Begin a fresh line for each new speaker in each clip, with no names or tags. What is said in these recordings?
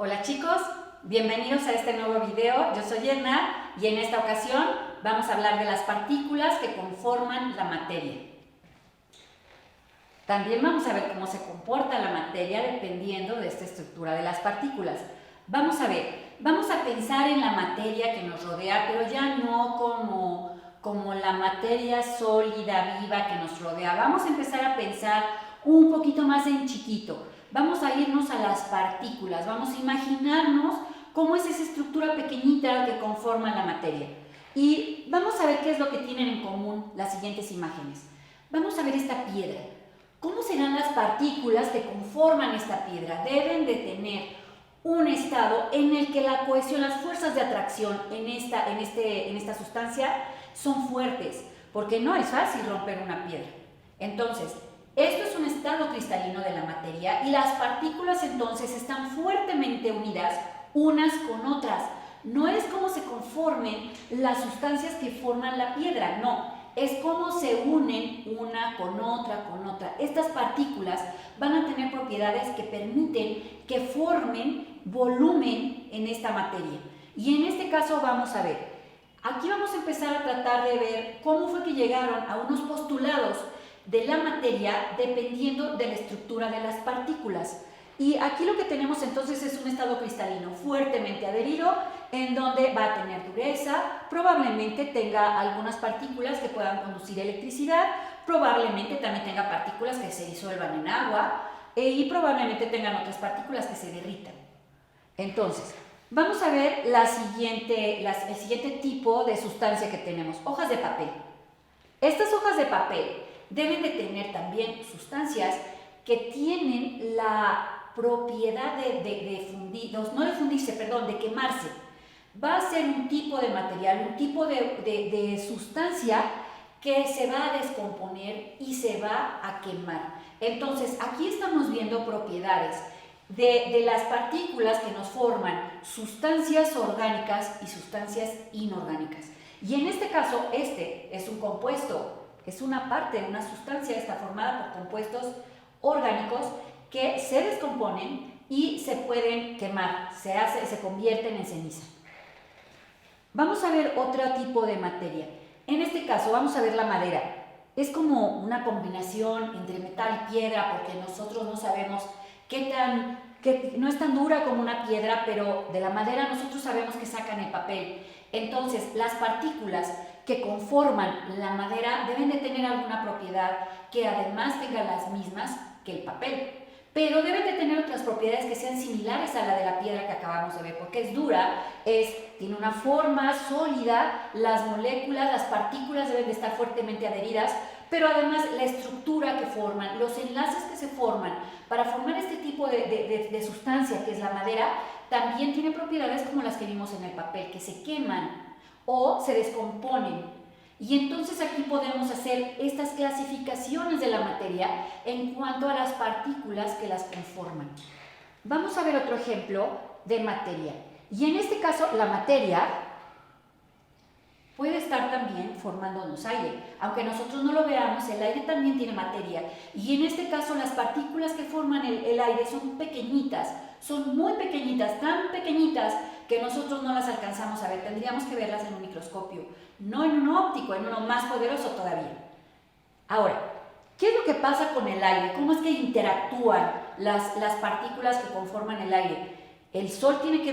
Hola chicos, bienvenidos a este nuevo video. Yo soy Edna y en esta ocasión vamos a hablar de las partículas que conforman la materia. También vamos a ver cómo se comporta la materia dependiendo de esta estructura de las partículas. Vamos a pensar en la materia que nos rodea, pero ya no como la materia sólida, viva que nos rodea. Vamos a empezar a pensar un poquito más en chiquito. Vamos a irnos a las partículas, vamos a imaginarnos cómo es esa estructura pequeñita que conforma la materia. Y vamos a ver qué es lo que tienen en común las siguientes imágenes. Vamos a ver esta piedra. ¿Cómo serán las partículas que conforman esta piedra? Deben de tener un estado en el que la cohesión, las fuerzas de atracción en esta sustancia son fuertes, porque no es fácil romper una piedra. Entonces, esto es un estado cristalino de la materia y las partículas entonces están fuertemente unidas unas con otras. No es como se conformen las sustancias que forman la piedra, no. Es como se unen una con otra, con otra. Estas partículas van a tener propiedades que permiten que formen volumen en esta materia. Y en este caso vamos a ver. Aquí vamos a empezar a tratar de ver cómo fue que llegaron a unos postulados de la materia dependiendo de la estructura de las partículas. Y aquí lo que tenemos entonces es un estado cristalino fuertemente adherido en donde va a tener dureza, probablemente tenga algunas partículas que puedan conducir electricidad, probablemente también tenga partículas que se disuelvan en agua y probablemente tengan otras partículas que se derritan. Entonces, vamos a ver el siguiente tipo de sustancia que tenemos, hojas de papel. Estas hojas de papel deben de tener también sustancias que tienen la propiedad de quemarse. Va a ser un tipo de material, un tipo de sustancia que se va a descomponer y se va a quemar. Entonces, aquí estamos viendo propiedades de las partículas que nos forman sustancias orgánicas y sustancias inorgánicas. Y en este caso, este es un compuesto. Es una parte de una sustancia, está formada por compuestos orgánicos que se descomponen y se pueden quemar, se convierten en ceniza. Vamos a ver otro tipo de materia. En este caso vamos a ver la madera. Es como una combinación entre metal y piedra porque nosotros no sabemos que no es tan dura como una piedra, pero de la madera nosotros sabemos que sacan el papel. Entonces, las partículas que conforman la madera deben de tener alguna propiedad que además tenga las mismas que el papel, pero deben de tener otras propiedades que sean similares a la de la piedra que acabamos de ver, porque es dura, tiene una forma sólida, las moléculas, las partículas deben de estar fuertemente adheridas, pero además la estructura que forman, los enlaces que se forman para formar este tipo de sustancia que es la madera, también tiene propiedades como las que vimos en el papel, que se queman o se descomponen. Y entonces aquí podemos hacer estas clasificaciones de la materia en cuanto a las partículas que las conforman. Vamos a ver otro ejemplo de materia. Y en este caso, la materia puede estar también formándonos aire. Aunque nosotros no lo veamos, el aire también tiene materia. Y en este caso, las partículas que forman el aire son pequeñitas, son muy pequeñitas, tan pequeñitas que nosotros no las alcanzamos a ver. Tendríamos que verlas en un microscopio, no en un óptico, en uno más poderoso todavía. Ahora, ¿qué es lo que pasa con el aire? ¿Cómo es que interactúan las partículas que conforman el aire? El Sol tiene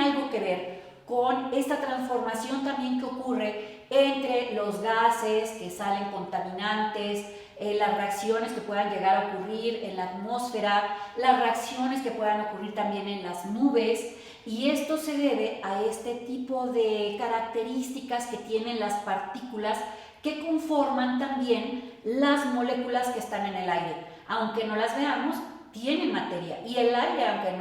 algo que ver con esta transformación también que ocurre entre los gases que salen contaminantes, las reacciones que puedan llegar a ocurrir en la atmósfera, las reacciones que puedan ocurrir también en las nubes, y esto se debe a este tipo de características que tienen las partículas que conforman también las moléculas que están en el aire. Aunque no las veamos, tienen materia, y el aire, aunque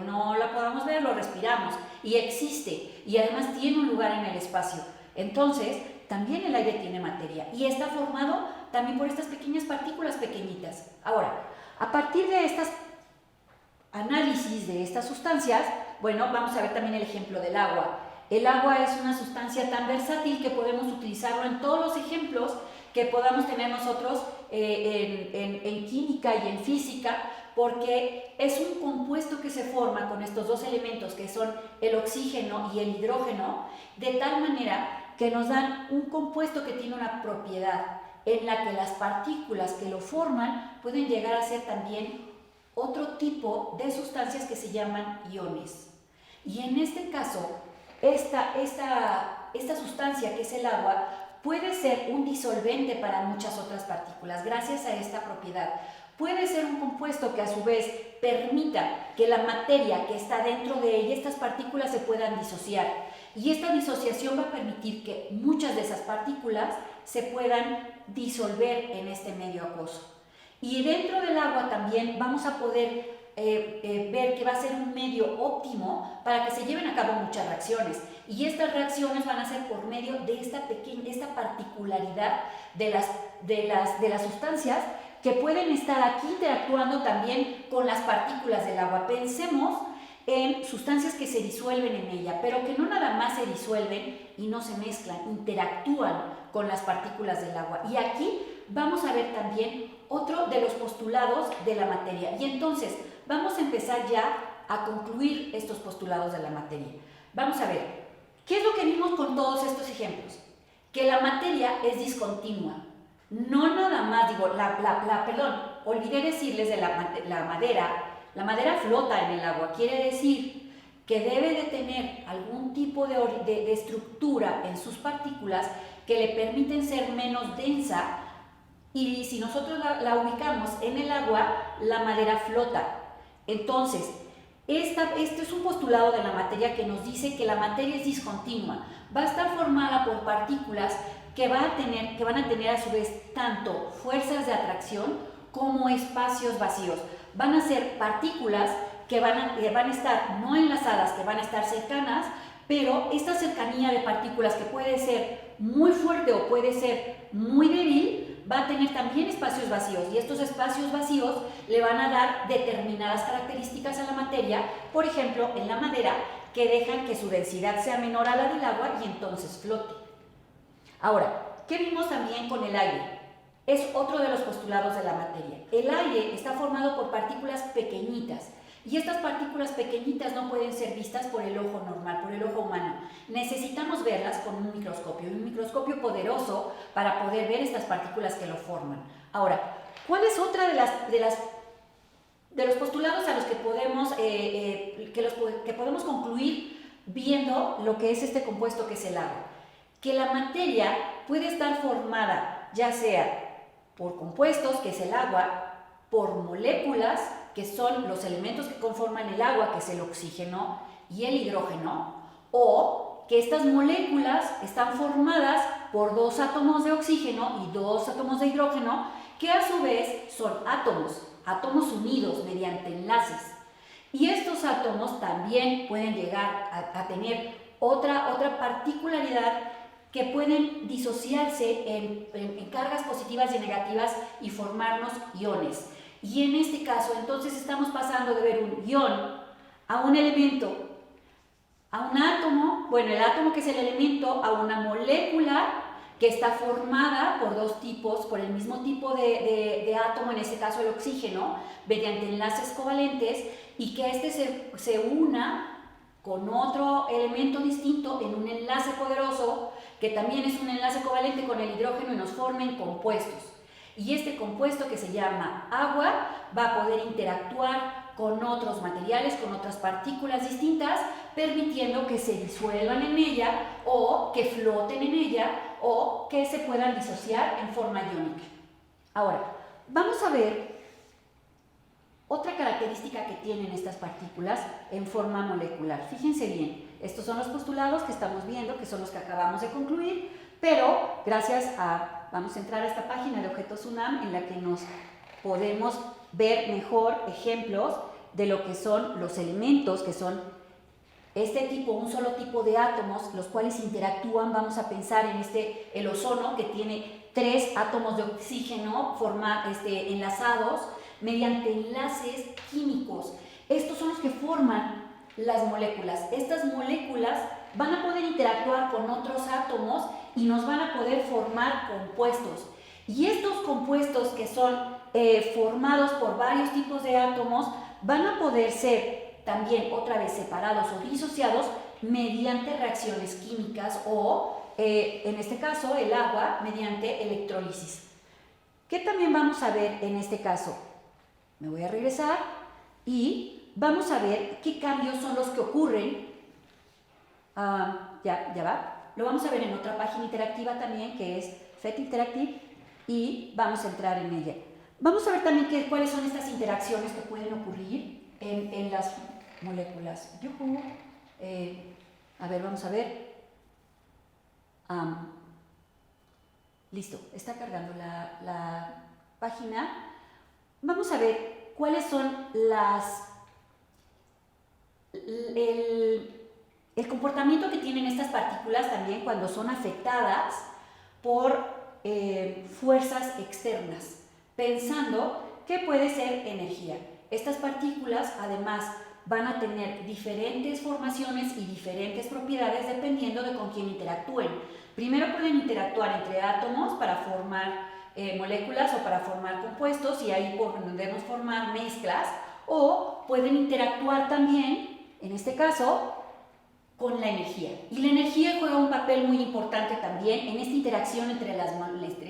no la podamos ver, lo respiramos y existe, y además tiene un lugar en el espacio. Entonces, también el aire tiene materia y está formado también por estas pequeñas partículas pequeñitas. Ahora, a partir de estos análisis de estas sustancias, bueno, vamos a ver también el ejemplo del agua. El agua es una sustancia tan versátil que podemos utilizarlo en todos los ejemplos que podamos tener nosotros en química y en física, porque es un compuesto que se forma con estos dos elementos que son el oxígeno y el hidrógeno, de tal manera que nos dan un compuesto que tiene una propiedad en la que las partículas que lo forman pueden llegar a ser también otro tipo de sustancias que se llaman iones. Y en este caso, esta sustancia que es el agua puede ser un disolvente para muchas otras partículas gracias a esta propiedad. Puede ser un compuesto que a su vez permita que la materia que está dentro de ella, estas partículas se puedan disociar. Y esta disociación va a permitir que muchas de esas partículas se puedan disolver en este medio acuoso. Y dentro del agua también vamos a poder ver que va a ser un medio óptimo para que se lleven a cabo muchas reacciones. Y estas reacciones van a ser por medio de esta particularidad de las sustancias que pueden estar aquí interactuando también con las partículas del agua. Pensemos en sustancias que se disuelven en ella, pero que no nada más se disuelven y no se mezclan, interactúan con las partículas del agua. Y aquí vamos a ver también otro de los postulados de la materia. Y entonces vamos a empezar ya a concluir estos postulados de la materia. Vamos a ver, ¿qué es lo que vimos con todos estos ejemplos? Que la materia es discontinua. No nada más, olvidé decirles de la madera. La madera flota en el agua, quiere decir que debe de tener algún tipo de estructura en sus partículas que le permiten ser menos densa, y si nosotros la ubicamos en el agua, la madera flota. Entonces, este es un postulado de la materia que nos dice que la materia es discontinua. Va a estar formada por partículas que van a tener a su vez tanto fuerzas de atracción como espacios vacíos. Van a ser partículas que van a estar no enlazadas, que van a estar cercanas, pero esta cercanía de partículas que puede ser muy fuerte o puede ser muy débil, va a tener también espacios vacíos, y estos espacios vacíos le van a dar determinadas características a la materia, por ejemplo, en la madera, que dejan que su densidad sea menor a la del agua y entonces flote. Ahora, ¿qué vimos también con el aire? Es otro de los postulados de la materia. El aire está formado por partículas pequeñitas, y estas partículas pequeñitas no pueden ser vistas por el ojo normal, por el ojo humano. Necesitamos verlas con un microscopio poderoso para poder ver estas partículas que lo forman. Ahora, ¿cuál es otra de los postulados a los que podemos concluir viendo lo que es este compuesto que es el agua? Que la materia puede estar formada ya sea por compuestos, que es el agua, por moléculas, que son los elementos que conforman el agua, que es el oxígeno y el hidrógeno, o que estas moléculas están formadas por 2 átomos de oxígeno y 2 átomos de hidrógeno, que a su vez son átomos unidos mediante enlaces. Y estos átomos también pueden llegar a tener otra particularidad, que pueden disociarse en cargas positivas y negativas y formarnos iones. Y en este caso, entonces, estamos pasando de ver un ion a un elemento, a un átomo, bueno, el átomo que es el elemento, a una molécula que está formada por por el mismo tipo de átomo, en este caso el oxígeno, mediante enlaces covalentes, y que se una con otro elemento distinto en un enlace poderoso, que también es un enlace covalente con el hidrógeno, y nos formen compuestos. Y este compuesto, que se llama agua, va a poder interactuar con otros materiales, con otras partículas distintas, permitiendo que se disuelvan en ella, o que floten en ella, o que se puedan disociar en forma iónica. Ahora, vamos a ver otra característica que tienen estas partículas en forma molecular. Fíjense bien, estos son los postulados que estamos viendo, que son los que acabamos de concluir, pero vamos a entrar a esta página de Objetos UNAM, en la que nos podemos ver mejor ejemplos de lo que son los elementos, que son un solo tipo de átomos, los cuales interactúan. Vamos a pensar en el ozono, que tiene 3 átomos de oxígeno enlazados mediante enlaces químicos. Estos son los que forman las moléculas. Estas moléculas van a poder interactuar con otros átomos y nos van a poder formar compuestos. Y estos compuestos que son formados por varios tipos de átomos van a poder ser también otra vez separados o disociados mediante reacciones químicas o, en este caso, el agua mediante electrólisis. ¿Qué también vamos a ver en este caso? Me voy a regresar y vamos a ver qué cambios son los que ocurren. Ya va. Lo vamos a ver en otra página interactiva también, que es FET Interactive, y vamos a entrar en ella. Vamos a ver también cuáles son estas interacciones que pueden ocurrir en las moléculas. A ver, vamos a ver. Listo, está cargando la página. Vamos a ver cuáles son el comportamiento que tienen estas partículas también cuando son afectadas por fuerzas externas, pensando que puede ser energía. Estas partículas además van a tener diferentes formaciones y diferentes propiedades dependiendo de con quién interactúen. Primero pueden interactuar entre átomos para formar moléculas o para formar compuestos y ahí podemos formar mezclas, o pueden interactuar también, en este caso, con la energía. Y la energía juega un papel muy importante también en esta interacción entre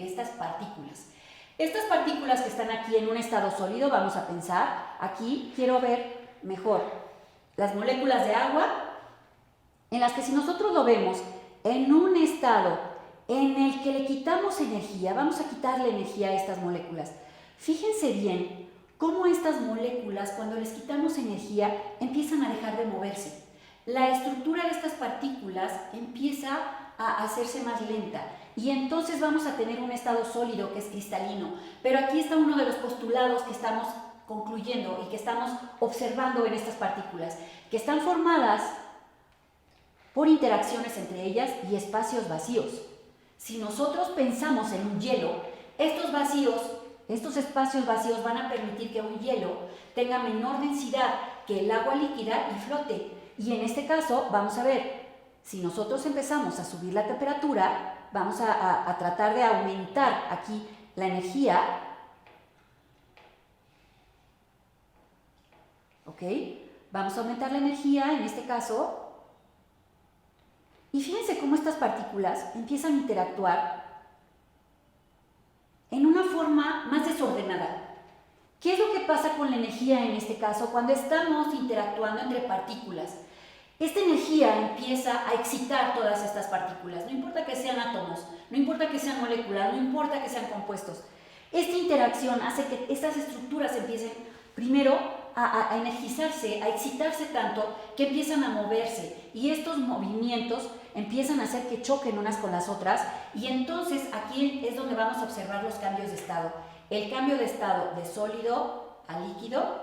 estas partículas. Estas partículas que están aquí en un estado sólido, vamos a pensar, aquí quiero ver mejor las moléculas de agua, en las que si nosotros lo vemos en un estado en el que le quitamos energía, vamos a quitarle energía a estas moléculas. Fíjense bien cómo estas moléculas, cuando les quitamos energía, empiezan a dejar de moverse. La estructura de estas partículas empieza a hacerse más lenta y entonces vamos a tener un estado sólido que es cristalino. Pero aquí está uno de los postulados que estamos concluyendo y que estamos observando en estas partículas, que están formadas por interacciones entre ellas y espacios vacíos. Si nosotros pensamos en un hielo, estos espacios vacíos van a permitir que un hielo tenga menor densidad que el agua líquida y flote. Y en este caso, vamos a ver, si nosotros empezamos a subir la temperatura, vamos a tratar de aumentar aquí la energía. ¿Ok? Vamos a aumentar la energía en este caso. Y fíjense cómo estas partículas empiezan a interactuar en una forma más desordenada. ¿Qué es lo que pasa con la energía en este caso cuando estamos interactuando entre partículas? Esta energía empieza a excitar todas estas partículas, no importa que sean átomos, no importa que sean moléculas, no importa que sean compuestos. Esta interacción hace que estas estructuras empiecen primero a energizarse, a excitarse tanto que empiezan a moverse, y estos movimientos empiezan a hacer que choquen unas con las otras, y entonces aquí es donde vamos a observar los cambios de estado. El cambio de estado de sólido a líquido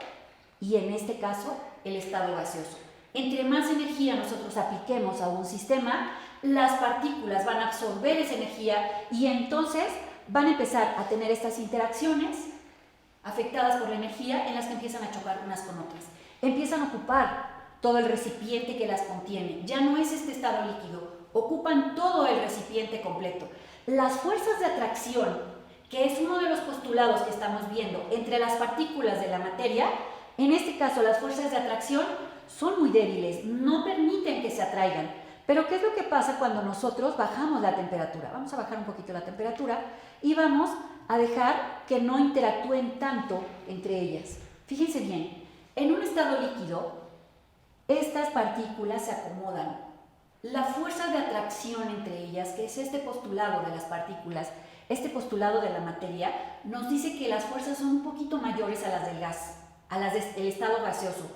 y en este caso el estado gaseoso. Entre más energía nosotros apliquemos a un sistema, las partículas van a absorber esa energía y entonces van a empezar a tener estas interacciones afectadas por la energía en las que empiezan a chocar unas con otras. Empiezan a ocupar todo el recipiente que las contiene. Ya no es este estado líquido, ocupan todo el recipiente completo. Las fuerzas de atracción, que es uno de los postulados que estamos viendo entre las partículas de la materia, en este caso las fuerzas de atracción son muy débiles, no permiten que se atraigan. Pero ¿qué es lo que pasa cuando nosotros bajamos la temperatura? Vamos a bajar un poquito la temperatura y vamos a dejar que no interactúen tanto entre ellas. Fíjense bien, en un estado líquido, estas partículas se acomodan. La fuerza de atracción entre ellas, que es este postulado de las partículas, este postulado de la materia, nos dice que las fuerzas son un poquito mayores a las del gas, a las del estado gaseoso.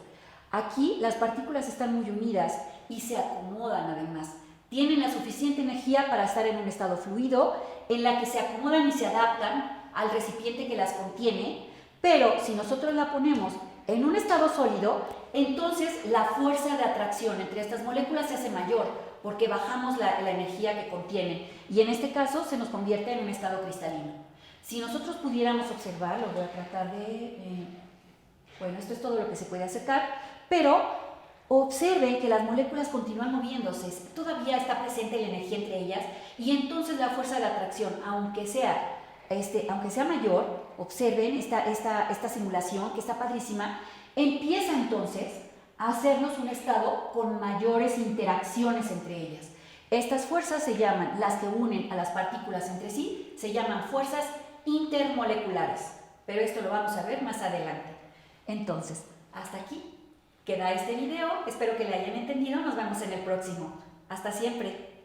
Aquí las partículas están muy unidas y se acomodan además. Tienen la suficiente energía para estar en un estado fluido, en la que se acomodan y se adaptan al recipiente que las contiene, pero si nosotros la ponemos en un estado sólido, entonces la fuerza de atracción entre estas moléculas se hace mayor, porque bajamos la energía que contienen, y en este caso se nos convierte en un estado cristalino. Si nosotros pudiéramos observar, lo voy a tratar de... bueno, esto es todo lo que se puede acercar, pero observen que las moléculas continúan moviéndose, todavía está presente la energía entre ellas, y entonces la fuerza de la atracción, aunque sea aunque sea mayor, observen esta simulación que está padrísima, empieza entonces a hacernos un estado con mayores interacciones entre ellas. Estas fuerzas se llaman, las que unen a las partículas entre sí, se llaman fuerzas intermoleculares, pero esto lo vamos a ver más adelante. Entonces, hasta aquí queda este video, espero que le hayan entendido, nos vemos en el próximo. Hasta siempre.